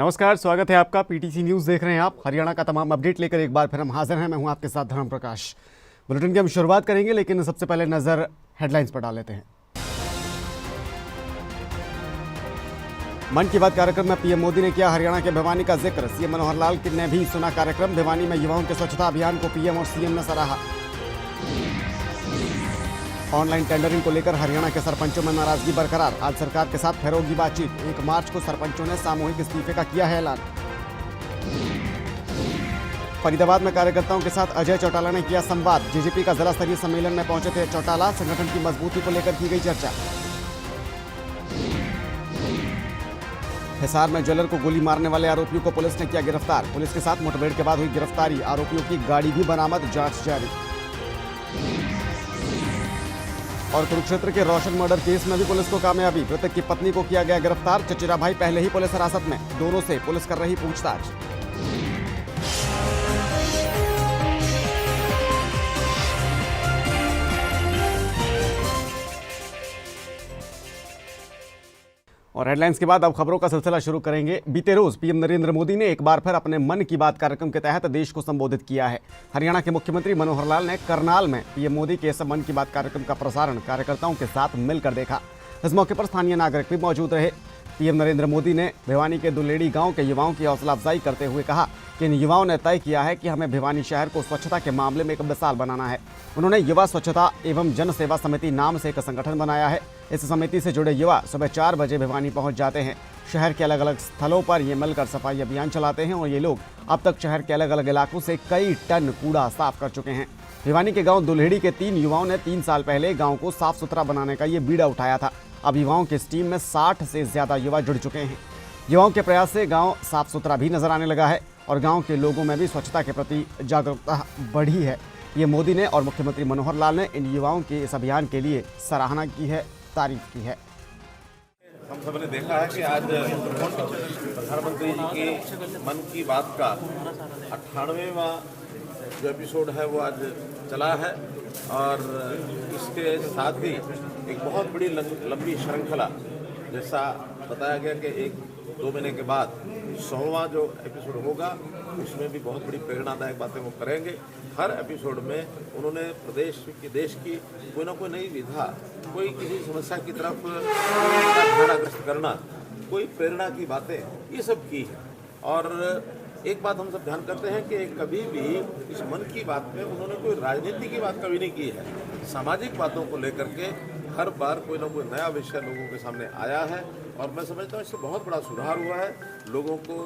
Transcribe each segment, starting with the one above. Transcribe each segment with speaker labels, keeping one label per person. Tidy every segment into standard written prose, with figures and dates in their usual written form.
Speaker 1: नमस्कार, स्वागत है आपका। पीटीसी न्यूज़ देख रहे हैं आप। हरियाणा का तमाम अपडेट लेकर एक बार फिर हम हाजिर हैं। मैं हूं आपके साथ धर्म प्रकाश। बुलेटिन की हम शुरुआत करेंगे, लेकिन सबसे पहले नजर हेडलाइंस पर डाल लेते हैं। मन की बात कार्यक्रम में पीएम मोदी ने किया हरियाणा के भिवानी का जिक्र। सीएम मनोहर लाल ने भी सुना कार्यक्रम। भिवानी में युवाओं के स्वच्छता अभियान को पीएम और सीएम ने सराहा। ऑनलाइन टेंडरिंग को लेकर हरियाणा के सरपंचों में नाराजगी बरकरार। आज सरकार के साथ फिर होगी बातचीत। 1 मार्च को सरपंचों ने सामूहिक इस्तीफे का किया है ऐलान। फरीदाबाद में कार्यकर्ताओं के साथ अजय चौटाला ने किया संवाद। जेजेपी का जिला स्तरीय सम्मेलन में पहुंचे थे चौटाला। संगठन की मजबूती को लेकर की गई चर्चा। हिसार में ज्वेलर को गोली मारने वाले आरोपियों को पुलिस ने किया गिरफ्तार। पुलिस के साथ मुठभेड़ के बाद हुई गिरफ्तारी। आरोपियों की गाड़ी भी बरामद, जांच जारी। और कुरुक्षेत्र के रोशन मर्डर केस में भी पुलिस को कामयाबी। मृतक की पत्नी को किया गया गिरफ्तार। चचेरा भाई पहले ही पुलिस हिरासत में। दोनों से पुलिस कर रही पूछताछ। और हेडलाइंस के बाद अब खबरों का सिलसिला शुरू करेंगे। बीते रोज पीएम नरेंद्र मोदी ने एक बार फिर अपने मन की बात कार्यक्रम के तहत देश को संबोधित किया है। हरियाणा के मुख्यमंत्री मनोहर लाल ने करनाल में पीएम मोदी के इस मन की बात कार्यक्रम का प्रसारण कार्यकर्ताओं के साथ मिलकर देखा। इस मौके पर स्थानीय नागरिक भी मौजूद रहे। पीएम नरेंद्र मोदी ने भिवानी के दुलेड़ी गांव के युवाओं की हौसला अफजाई करते हुए कहा कि इन युवाओं ने तय किया है कि हमें भिवानी शहर को स्वच्छता के मामले में एक मिसाल बनाना है। उन्होंने युवा स्वच्छता एवं जन सेवा समिति नाम से एक संगठन बनाया है। इस समिति से जुड़े युवा सुबह 4 बजे भिवानी पहुंच जाते हैं। शहर के अलग अलग स्थलों पर ये मिलकर सफाई अभियान चलाते हैं और ये लोग अब तक शहर के अलग अलग इलाकों से कई टन कूड़ा साफ कर चुके हैं। भिवानी के गांव दुल्हेड़ी के 3 युवाओं ने 3 साल पहले गांव को साफ सुथरा बनाने का ये बीड़ा उठाया था। अब युवाओं की इस टीम में 60 से ज्यादा युवा जुड़ चुके हैं। युवाओं के प्रयास से गांव साफ सुथरा भी नजर आने लगा है और गांव के लोगों में भी स्वच्छता के प्रति जागरूकता बढ़ी है। ये मोदी ने और मुख्यमंत्री मनोहर लाल ने इन युवाओं के इस अभियान के लिए सराहना की है, तारीफ की है।
Speaker 2: हम सब ने देखा है कि आज प्रधानमंत्री जी के मन की बात का 98वां जो एपिसोड है वो आज चला है और इसके साथ ही एक बहुत बड़ी लंबी श्रृंखला, जैसा बताया गया कि 1-2 महीने के बाद 100वां जो एपिसोड होगा उसमें भी बहुत बड़ी प्रेरणादायक बातें वो करेंगे। हर एपिसोड में उन्होंने प्रदेश की, देश की कोई ना कोई नई विधा, कोई किसी समस्या की तरफ ध्यान आकर्षित करना, कोई प्रेरणा की बातें, ये सब की है। और एक बात हम सब ध्यान करते हैं कि कभी भी इस मन की बात में उन्होंने कोई राजनीति की बात कभी नहीं की है। सामाजिक बातों को लेकर के हर बार कोई ना कोई नया विषय लोगों के सामने आया है और मैं समझता हूँ इससे बहुत बड़ा सुधार हुआ है। लोगों को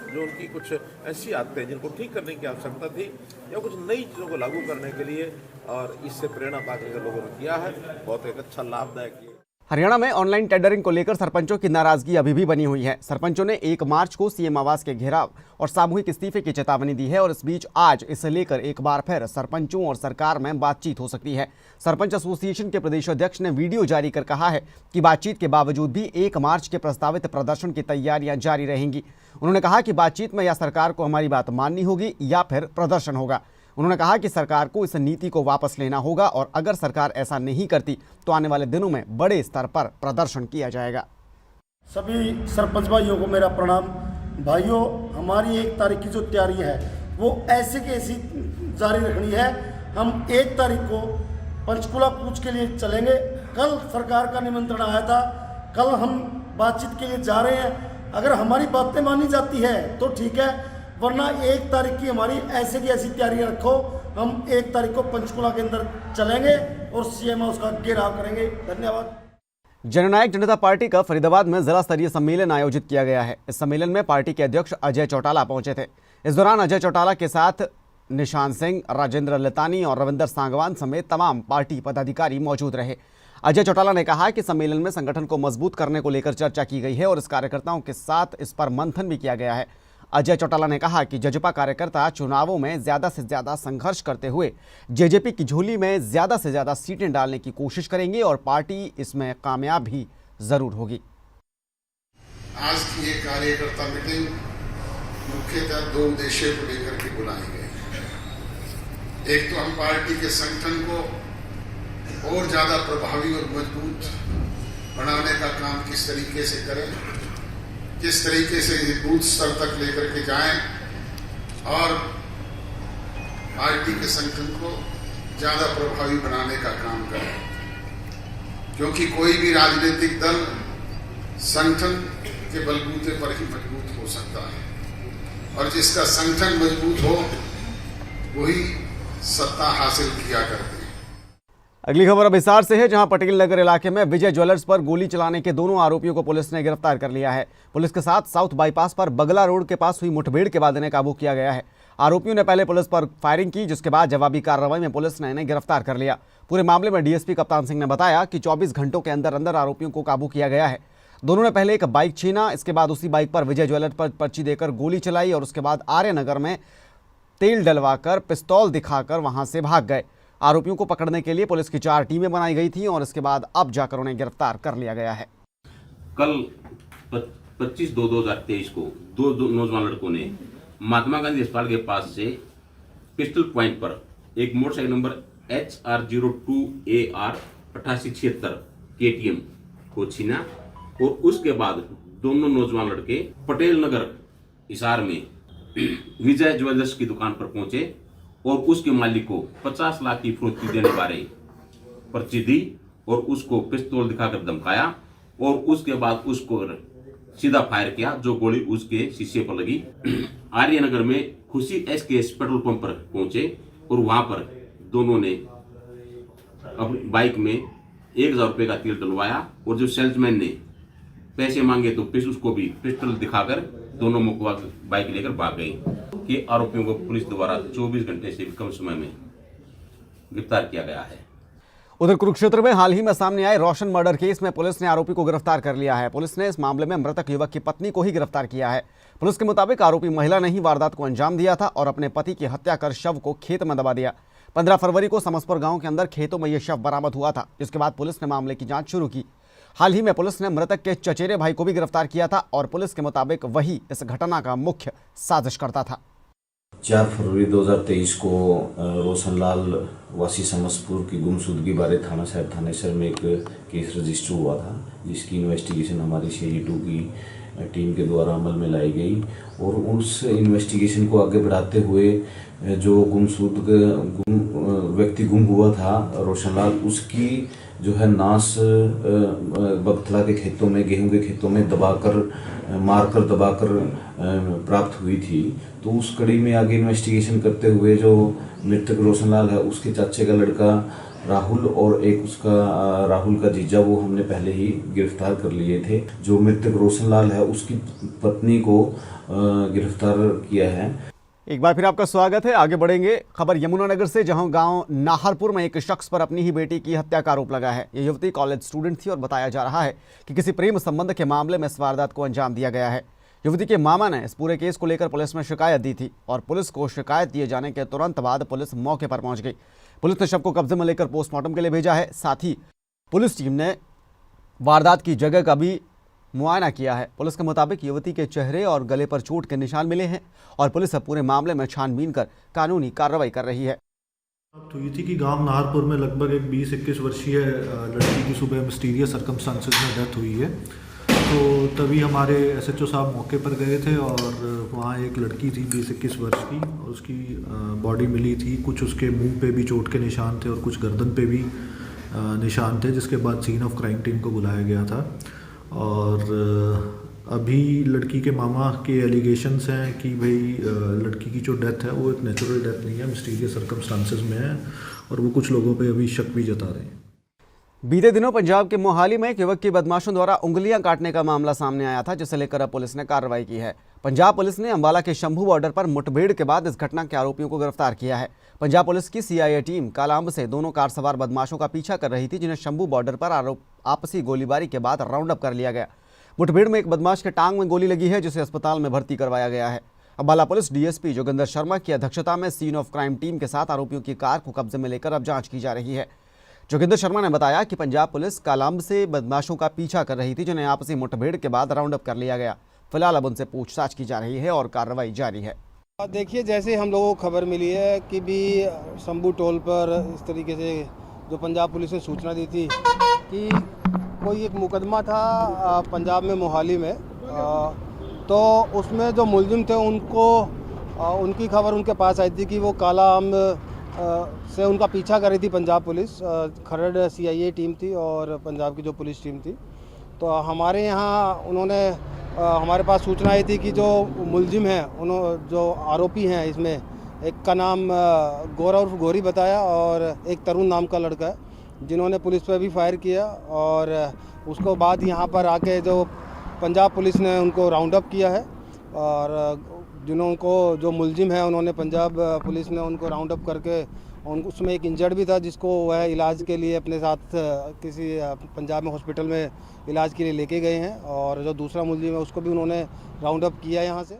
Speaker 2: जो उनकी कुछ ऐसी आदतें जिनको ठीक करने की आवश्यकता थी या कुछ नई चीज़ों को लागू करने के लिए, और इससे प्रेरणा पाकर लोगों ने किया है, बहुत एक अच्छा लाभदायक है।
Speaker 1: हरियाणा में ऑनलाइन टेंडरिंग को लेकर सरपंचों की नाराजगी अभी भी बनी हुई है। सरपंचों ने 1 मार्च को सीएम आवास के घेराव और सामूहिक इस्तीफे की चेतावनी दी है और इस बीच आज इसे लेकर एक बार फिर सरपंचों और सरकार में बातचीत हो सकती है। सरपंच एसोसिएशन के प्रदेश अध्यक्ष ने वीडियो जारी कर कहा है कि बातचीत के बावजूद भी 1 मार्च के प्रस्तावित प्रदर्शन की तैयारियां जारी रहेंगी। उन्होंने कहा कि बातचीत में या सरकार को हमारी बात माननी होगी या फिर प्रदर्शन होगा। उन्होंने कहा कि सरकार को इस नीति को वापस लेना होगा और अगर सरकार ऐसा नहीं करती तो आने वाले दिनों में बड़े स्तर पर प्रदर्शन किया जाएगा।
Speaker 3: सभी सरपंच भाइयों को मेरा प्रणाम। भाइयों, हमारी 1 तारीख की जो तैयारी है वो ऐसे की ऐसी जारी रखनी है। हम 1 तारीख को पंचकुला कूच के लिए चलेंगे। कल सरकार का निमंत्रण आया था, कल हम बातचीत के लिए जा रहे हैं। अगर हमारी बातें मानी जाती है तो ठीक है, वरना 1 तारीख की हमारी ऐसे की ऐसी तैयारियां रखो। हम 1 तारीख को पंचकुला के अंदर चलेंगे और सीएम हाउस का घेराव करेंगे। धन्यवाद।
Speaker 1: जननायक जनता पार्टी का फरीदाबाद में जिला स्तरीय सम्मेलन आयोजित किया गया है। इस सम्मेलन में पार्टी के अध्यक्ष अजय चौटाला पहुंचे थे। इस दौरान अजय चौटाला के साथ निशान सिंह, राजेंद्र लतानी और रविंदर सांगवान समेत तमाम पार्टी पदाधिकारी मौजूद रहे। अजय चौटाला ने कहा कि सम्मेलन में संगठन को मजबूत करने को लेकर चर्चा की गई है और इस कार्यकर्ताओं के साथ इस पर मंथन भी किया गया है। अजय चौटाला ने कहा कि जजपा कार्यकर्ता चुनावों में ज्यादा से ज्यादा संघर्ष करते हुए जेजेपी की झोली में ज्यादा से ज्यादा सीटें डालने की कोशिश करेंगे और पार्टी इसमें कामयाब भी जरूर होगी।
Speaker 4: आज की ये कार्यकर्ता मीटिंग मुख्यतः 2 उद्देश्यों को लेकर के बुलाई गई। एक तो हम पार्टी के संगठन को और ज्यादा प्रभावी और मजबूत बनाने का काम किस तरीके से करें, किस तरीके से ये बूथ स्तर तक लेकर के जाएं और पार्टी के संगठन को ज्यादा प्रभावी बनाने का काम करें, क्योंकि कोई भी राजनीतिक दल संगठन के बलबूते पर ही मजबूत हो सकता है और जिसका संगठन मजबूत हो वही सत्ता हासिल किया करते हैं।
Speaker 1: अगली खबर अब हिसार से है, जहां पटेल नगर इलाके में विजय ज्वेलर्स पर गोली चलाने के दोनों आरोपियों को पुलिस ने गिरफ्तार कर लिया है। पुलिस के साथ साउथ बाईपास पर बगला रोड के पास हुई मुठभेड़ के बाद इन्हें काबू किया गया है। आरोपियों ने पहले पुलिस पर फायरिंग की, जिसके बाद जवाबी कार्रवाई में पुलिस ने इन्हें गिरफ्तार कर लिया। पूरे मामले में डीएसपी कप्तान सिंह ने बताया कि 24 घंटों के अंदर अंदर आरोपियों को काबू किया गया है। दोनों ने पहले एक बाइक छीना, इसके बाद उसी बाइक पर विजय ज्वेलर्स पर पर्ची देकर गोली चलाई और उसके बाद आर्यनगर में तेल डलवाकर पिस्तौल दिखाकर वहां से भाग गए। आरोपियों को पकड़ने के लिए पुलिस की 4 टीमें बनाई गई थी और इसके बाद अब जाकर उन्हें गिरफ्तार कर लिया गया है।
Speaker 5: कल 25/2/2023 को दो नौजवान लड़कों ने महात्मा गांधी अस्पताल के पास से पिस्टल पॉइंट पर एक मोटरसाइकिल नंबर HR02AR 8876 KTM को छीना और उसके बाद दोनों नौजवान लड़के पटेल नगर हिसार में विजय ज्वेलर्स की दुकान पर पहुंचे और उसके मालिक को 50 लाख की फरोख्ती देने बारे पर्ची दी और उसको पिस्तौल दिखाकर धमकाया और उसके बाद उसको सीधा फायर किया, जो गोली उसके शीशे पर लगी। आर्यनगर में खुशी SKS पेट्रोल पंप पर पहुंचे और वहां पर दोनों ने अपनी बाइक में 1000 रुपये का तेल डलवाया और जो सेल्समैन ने पैसे मांगे तो उसको भी पिस्टल दिखाकर दोनों मुकवा बाइक लेकर भाग गए। कि आरोपियों को पुलिस द्वारा 24 घंटे से भी कम समय में गिरफ्तार किया गया है।
Speaker 1: उधर कुरुक्षेत्र में हाल ही में सामने आए रोशन मर्डर केस में पुलिस ने आरोपी को गिरफ्तार कर लिया है। पुलिस ने इस मामले में मृतक युवक की पत्नी को ही गिरफ्तार किया है। पुलिस के मुताबिक आरोपी महिला ने ही वारदात को अंजाम दिया था और अपने पति की हत्या कर शव को खेत में दबा दिया। 15 फरवरी को समसपुर गांव के अंदर खेतों में यह शव बरामद हुआ था, जिसके बाद पुलिस ने मामले की जांच शुरू की। हाल ही में पुलिस ने मृतक के चचेरे भाई को भी गिरफ्तार किया था और पुलिस के मुताबिक वही इस घटना का मुख्य साजिशकर्ता था।
Speaker 6: 4 फरवरी 2023 को रोशनलाल वासी समसपुर की गुमशुदगी बारे थाना साहब थानेसर में एक केस रजिस्टर हुआ था, जिसकी इन्वेस्टिगेशन हमारी CI2 की टीम के द्वारा अमल में लाई गई और उस इन्वेस्टिगेशन को आगे बढ़ाते हुए जो व्यक्ति गुम हुआ था रोशनलाल, उसकी जो है नाश बगथला के खेतों में, गेहूं के खेतों में मारकर दबाकर प्राप्त हुई थी। तो उस कड़ी में आगे इन्वेस्टिगेशन करते हुए जो मृतक रोशनलाल है, उसके चाचे का लड़का राहुल और एक उसका राहुल का जीजा, वो हमने पहले ही गिरफ्तार कर लिए थे। जो मृतक रोशनलाल है, उसकी पत्नी को गिरफ्तार किया है।
Speaker 1: एक बार फिर आपका स्वागत है। आगे बढ़ेंगे। खबर यमुनानगर से, जहां गांव नाहरपुर में एक शख्स पर अपनी ही बेटी की हत्या का आरोप लगा है। ये युवती कॉलेज स्टूडेंट थी और बताया जा रहा है कि किसी प्रेम संबंध के मामले में इस वारदात को अंजाम दिया गया है। युवती के मामा ने इस पूरे केस को लेकर पुलिस में शिकायत दी थी और पुलिस को शिकायत दिए जाने के तुरंत बाद पुलिस मौके पर पहुंच गई। पुलिस ने शव को कब्जे में लेकर पोस्टमार्टम के लिए भेजा है। साथ ही पुलिस टीम ने वारदात की जगह का भी मुआयना किया है। पुलिस के मुताबिक युवती के चेहरे और गले पर चोट के निशान मिले हैं और पुलिस अब पूरे मामले में छानबीन कर कानूनी कार्रवाई कर रही है।
Speaker 7: हुई थी कि गांव नाहरपुर में लगभग एक 20-21 वर्षीय लड़की की सुबह मिस्टीरियस सर्कमस्टांसेस में डेथ हुई है। तो तभी हमारे SHO साहब मौके पर गए थे और वहाँ एक लड़की थी 20-21 वर्ष की, और उसकी बॉडी मिली थी। कुछ उसके मुंह पे भी चोट के निशान थे और कुछ गर्दन पे भी निशान थे, जिसके बाद सीन ऑफ क्राइम टीम को बुलाया गया था। और अभी लड़की के मामा के एलिगेशंस हैं कि भाई लड़की की जो डेथ है वो एक नेचुरल डेथ नहीं है, मिस्टीरियस सर्कमस्टांसेस में है, और वो कुछ लोगों पे अभी शक भी जता रहे हैं।
Speaker 1: बीते दिनों पंजाब के मोहाली में एक युवक की बदमाशों द्वारा उंगलियां काटने का मामला सामने आया था, जिसे लेकर अब पुलिस ने कार्रवाई की है। पंजाब पुलिस ने अंबाला के शंभू बॉर्डर पर मुठभेड़ के बाद इस घटना के आरोपियों को गिरफ्तार किया है। पंजाब पुलिस की CIA टीम कालांब से दोनों कार सवार बदमाशों का पीछा कर रही थी, जिन्हें शंभू बॉर्डर पर आपसी गोलीबारी के बाद राउंड अप कर लिया गया। मुठभेड़ में एक बदमाश के टांग में गोली लगी है, जिसे अस्पताल में भर्ती करवाया गया है। अंबाला पुलिस DSP जोगिंदर शर्मा की अध्यक्षता में सीन ऑफ क्राइम टीम के साथ आरोपियों की कार को कब्जे में लेकर अब जांच की जा रही है। जोगिंदर शर्मा ने बताया कि पंजाब पुलिस कालांब से बदमाशों का पीछा कर रही थी, जिन्हें आपसी मुठभेड़ के बाद राउंड अप कर लिया गया। फिलहाल अब उनसे पूछताछ की जा रही है और कार्रवाई जारी है।
Speaker 8: देखिए, जैसे हम लोगों को खबर मिली है कि भी शंभू टोल पर इस तरीके से जो पंजाब पुलिस ने सूचना दी थी कि कोई एक मुकदमा था पंजाब में मोहाली में तो उसमें जो मुलजिम थे उनको उनकी खबर उनके पास आई थी कि वो काला आम से उनका पीछा कर रही थी पंजाब पुलिस। खरड़ CIA टीम थी और पंजाब की जो पुलिस टीम थी। तो हमारे यहाँ उन्होंने हमारे पास सूचना आई थी कि जो मुलजिम हैं जो आरोपी हैं इसमें, एक का नाम गौरव उर्फ गौरी बताया और एक तरुण नाम का लड़का है, जिन्होंने पुलिस पर भी फायर किया। और उसको बाद यहाँ पर आके जो पंजाब पुलिस ने उनको राउंड अप किया है और जो मुलजिम है उन्होंने पंजाब पुलिस ने उनको राउंड अप करके उसमें एक इंजर्ड भी था जिसको वह इलाज के लिए अपने साथ किसी पंजाब में हॉस्पिटल में इलाज के लिए लेके गए हैं। और जो दूसरा मुलजिम है उसको भी उन्होंने राउंड अप किया यहाँ से।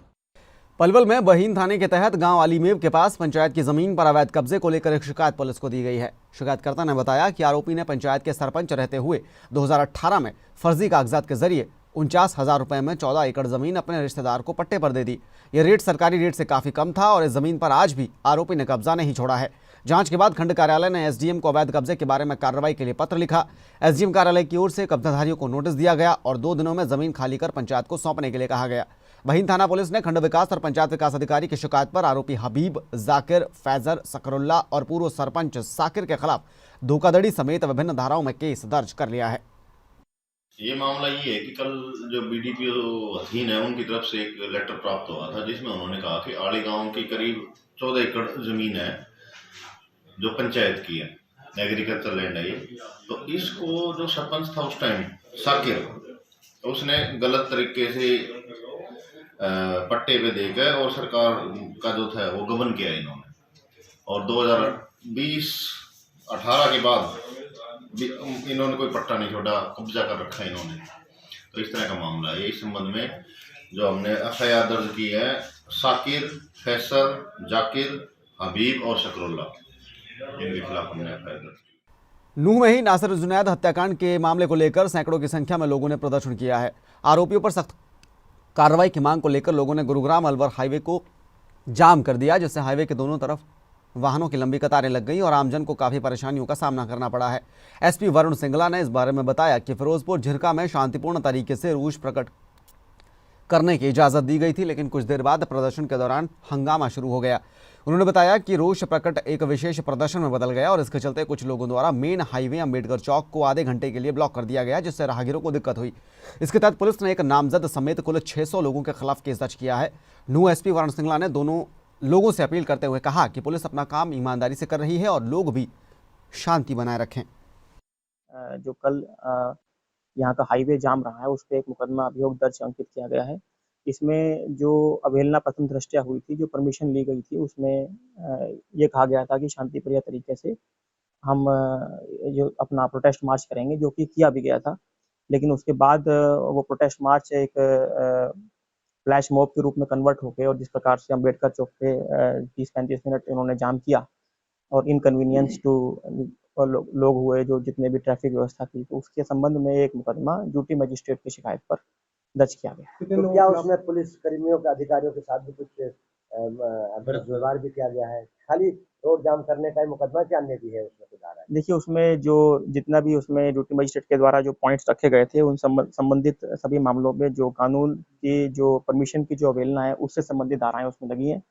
Speaker 1: पलवल में बहीन थाने के तहत गांव अलीमेव के पास पंचायत की जमीन पर अवैध कब्जे को लेकर एक शिकायत पुलिस को दी गई है। शिकायतकर्ता ने बताया कि आरोपी ने पंचायत के सरपंच रहते हुए 2018 में फर्जी कागजात के जरिए 49,000 रुपए में 14 एकड़ जमीन अपने रिश्तेदार को पट्टे पर दे दी। यह रेट सरकारी रेट से काफी कम था और इस जमीन पर आज भी आरोपी ने कब्जा नहीं छोड़ा है। जांच के बाद खंड कार्यालय ने SDM को अवैध कब्जे के बारे में कार्रवाई के लिए पत्र लिखा। SDM कार्यालय की ओर से कब्जाधारियों को नोटिस दिया गया और 2 दिनों में जमीन खाली कर पंचायत को सौंपने के लिए कहा गया। बहीन थाना पुलिस ने खंड विकास और पंचायत विकास अधिकारी की शिकायत पर आरोपी हबीब, जाकिर, फैजर, सकरुल्ला और पूर्व सरपंच साकिर के खिलाफ धोखाधड़ी समेत विभिन्न धाराओं में केस दर्ज कर लिया है।
Speaker 9: ये मामला ये है कि कल जो BDPO अधीन है उनकी तरफ से एक लेटर प्राप्त हुआ था जिसमें उन्होंने कहा कि आड़ी गांव की करीब 14 एकड़ जमीन है जो पंचायत की है, एग्रीकल्चर लैंड है ये। तो इसको जो सरपंच था उस टाइम साकिर, उसने गलत तरीके से पट्टे पे देकर और सरकार का जो था वो गबन किया इन्होंने। और 2020-18 के बाद इन्होंने कोई पट्टा नहीं छोड़ा, कब्जा कर रखा है इन्होंने। तो इस तरह का मामला है। इस संबंध में जो हमने FIR दर्ज की है साकिर, फैसर, जाकिर, हबीब और शकरुल्ला, इनके खिलाफ हमने FIR दर्ज की।
Speaker 1: नूह में ही नासिर जुनैद हत्याकांड के मामले को लेकर सैकड़ों की संख्या में लोगों ने प्रदर्शन किया है। आरोपियों पर सख्त कार्रवाई की मांग को लेकर लोगों ने गुरुग्राम अलवर हाईवे को जाम कर दिया, जिससे हाईवे के दोनों तरफ वाहनों की लंबी कतारें लग गई और आमजन को काफ़ी परेशानियों का सामना करना पड़ा है। SP वरुण सिंगला ने इस बारे में बताया कि फिरोजपुर झिरका में शांतिपूर्ण तरीके से रोष प्रकट करने की इजाज़त दी गई थी, लेकिन कुछ देर बाद प्रदर्शन के दौरान हंगामा शुरू हो गया। उन्होंने बताया कि रोष प्रकट एक विशेष प्रदर्शन में बदल गया और इसके चलते कुछ लोगों द्वारा मेन हाईवे अम्बेडकर चौक को आधे घंटे के लिए ब्लॉक कर दिया गया, जिससे राहगीरों को दिक्कत हुई। इसके तहत पुलिस ने एक नामजद समेत कुल 600 लोगों के खिलाफ केस दर्ज किया है। नूह SP वरुण सिंगला ने दोनों लोगों से अपील करते हुए कहा कि पुलिस अपना काम ईमानदारी से कर रही है और लोग भी शांति बनाए रखें।
Speaker 10: जो कल यहाँ का हाईवे जाम रहा है उस पर एक मुकदमा अभियोग दर्ज अंकित किया गया है। इसमें जो अवहेलना प्रथम दृष्टया हुई थी, जो परमिशन ली गई थी, उसमें ये कहा गया था कि शांतिप्रिय तरीके से हम जो अपना प्रोटेस्ट मार्च करेंगे, जो कि किया भी गया था। लेकिन उसके बाद वो प्रोटेस्ट मार्च एक फ्लैश मॉब के रूप में कन्वर्ट हो गए और जिस प्रकार से अम्बेडकर चौक पे 30-35 मिनट इन्होंने जाम किया और इनकन्वीनियंस टू लोग हुए, जो जितने भी ट्रैफिक व्यवस्था थी, तो उसके संबंध में एक मुकदमा ड्यूटी मजिस्ट्रेट की शिकायत पर दर्ज किया गया।
Speaker 11: तो क्या उसमें पुलिस कर्मियों के अधिकारियों के साथ भी कुछ व्यवहार भी किया गया है? खाली रोड जाम करने का मुकदमा क्या अन्य भी है उसमें कुछ आ रहा है?
Speaker 10: देखिए, उसमें जो जितना भी उसमें ड्यूटी मजिस्ट्रेट के द्वारा जो पॉइंट्स रखे गए थे उन संबंधित सभी मामलों में जो कानून की जो परमिशन की जो अवहेलना है उससे संबंधित धाराएं उसमें लगी हैं,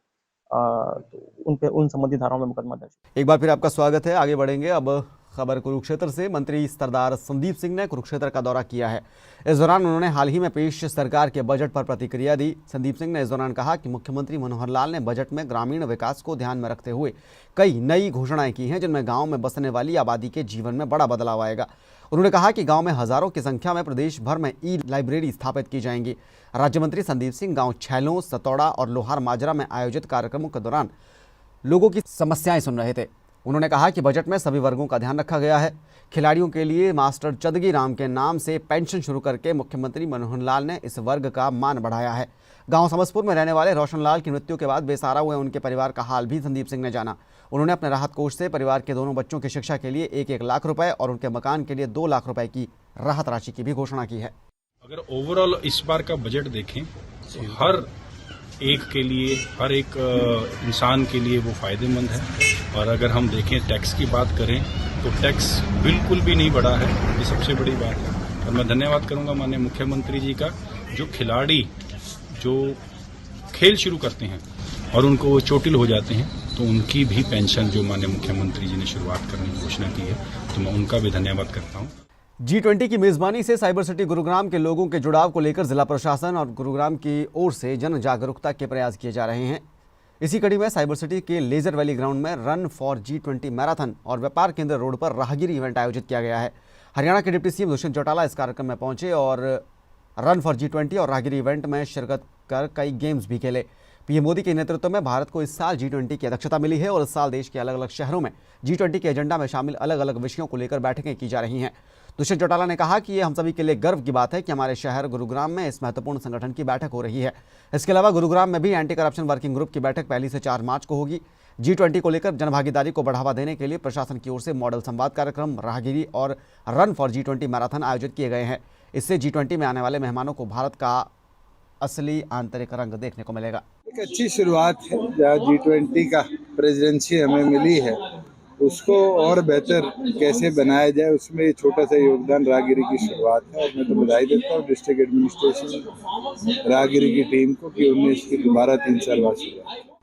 Speaker 10: तो उन संबंधित धाराओं में मुकदमा दर्ज।
Speaker 1: एक बार फिर आपका स्वागत है। आगे बढ़ेंगे। अब खबर कुरुक्षेत्र से। मंत्री सरदार संदीप सिंह ने कुरुक्षेत्र का दौरा किया है। इस दौरान उन्होंने हाल ही में पेश सरकार के बजट पर प्रतिक्रिया दी। संदीप सिंह ने इस दौरान कहा कि मुख्यमंत्री मनोहर लाल ने बजट में ग्रामीण विकास को ध्यान में रखते हुए कई नई घोषणाएं की हैं, जिनमें गांव में बसने वाली आबादी के जीवन में बड़ा बदलाव आएगा। उन्होंने कहा कि गांव में हजारों की संख्या में प्रदेश भर में ई-लाइब्रेरी स्थापित की जाएंगी। राज्य मंत्री संदीप सिंह गाँव छैलों, सतौड़ा और लोहार माजरा में आयोजित कार्यक्रमों के दौरान लोगों की समस्याएं सुन रहे थे। उन्होंने कहा कि बजट में सभी वर्गों का ध्यान रखा गया है। खिलाड़ियों के लिए मास्टर चदगी राम के नाम से पेंशन शुरू करके मुख्यमंत्री मनोहर लाल ने इस वर्ग का मान बढ़ाया है। गांव समसपुर में रहने वाले रोशन लाल की मृत्यु के बाद बेसहारा हुए उनके परिवार का हाल भी संदीप सिंह ने जाना। उन्होंने अपने राहत कोष से परिवार के दोनों बच्चों की शिक्षा के लिए 1-1 लाख रुपए और उनके मकान के लिए 2 लाख रुपए की राहत राशि की भी घोषणा की है।
Speaker 12: अगर ओवरऑल इस बार का बजट देखें तो हर एक के लिए, हर एक इंसान के लिए वो फायदेमंद है। और अगर हम देखें टैक्स की बात करें तो टैक्स बिल्कुल भी नहीं बढ़ा है, ये सबसे बड़ी बात है। और मैं धन्यवाद करूंगा माननीय मुख्यमंत्री जी का, जो खिलाड़ी जो खेल शुरू करते हैं और उनको वो चोटिल हो जाते हैं, तो उनकी भी पेंशन जो माननीय मुख्यमंत्री जी ने शुरुआत करने की घोषणा की है, तो मैं उनका भी धन्यवाद करता हूँ।
Speaker 1: G20 की मेजबानी से साइबर सिटी गुरुग्राम के लोगों के जुड़ाव को लेकर जिला प्रशासन और गुरुग्राम की ओर से जन जागरूकता के प्रयास किए जा रहे हैं। इसी कड़ी में साइबर सिटी के लेजर वैली ग्राउंड में रन फॉर G20 मैराथन और व्यापार केंद्र रोड पर राहगिरी इवेंट आयोजित किया गया है। हरियाणा के डिप्टी सीएम दुष्यंत चौटाला इस कार्यक्रम में पहुंचे और रन फॉर G20 और राहगिरी इवेंट में शिरकत कर कई गेम्स भी खेले। पीएम मोदी के नेतृत्व में भारत को इस साल G20 की अध्यक्षता मिली है और इस साल देश के अलग अलग शहरों में G20 के एजेंडा में शामिल अलग अलग विषयों को लेकर बैठकें की जा रही हैं। दुष्यंत चौटाला ने कहा कि ये हम सभी के लिए गर्व की बात है कि हमारे शहर गुरुग्राम में इस महत्वपूर्ण संगठन की बैठक हो रही है। इसके अलावा गुरुग्राम में भी एंटी करप्शन वर्किंग ग्रुप की बैठक 1 से 4 मार्च को होगी। G20 को लेकर जनभागीदारी को बढ़ावा देने के लिए प्रशासन की ओर से मॉडल संवाद कार्यक्रम, राहगिरी और रन फॉर G20 मैराथन आयोजित किए गए हैं। इससे G20 में आने वाले मेहमानों को भारत का असली आंतरिक रंग देखने को मिलेगा।
Speaker 13: एक अच्छी शुरुआत है जहाँ G20 का प्रेसिडेंसी हमें मिली है, उसको और बेहतर कैसे बनाया जाए उसमें छोटा सा योगदान राहगिरी की शुरुआत है। और मैं तो बधाई देता हूँ डिस्ट्रिक्ट एडमिनिस्ट्रेशन राहगिरी की टीम को कि उन्हें इसकी दोबारा 3 साल बाद शुरुआत।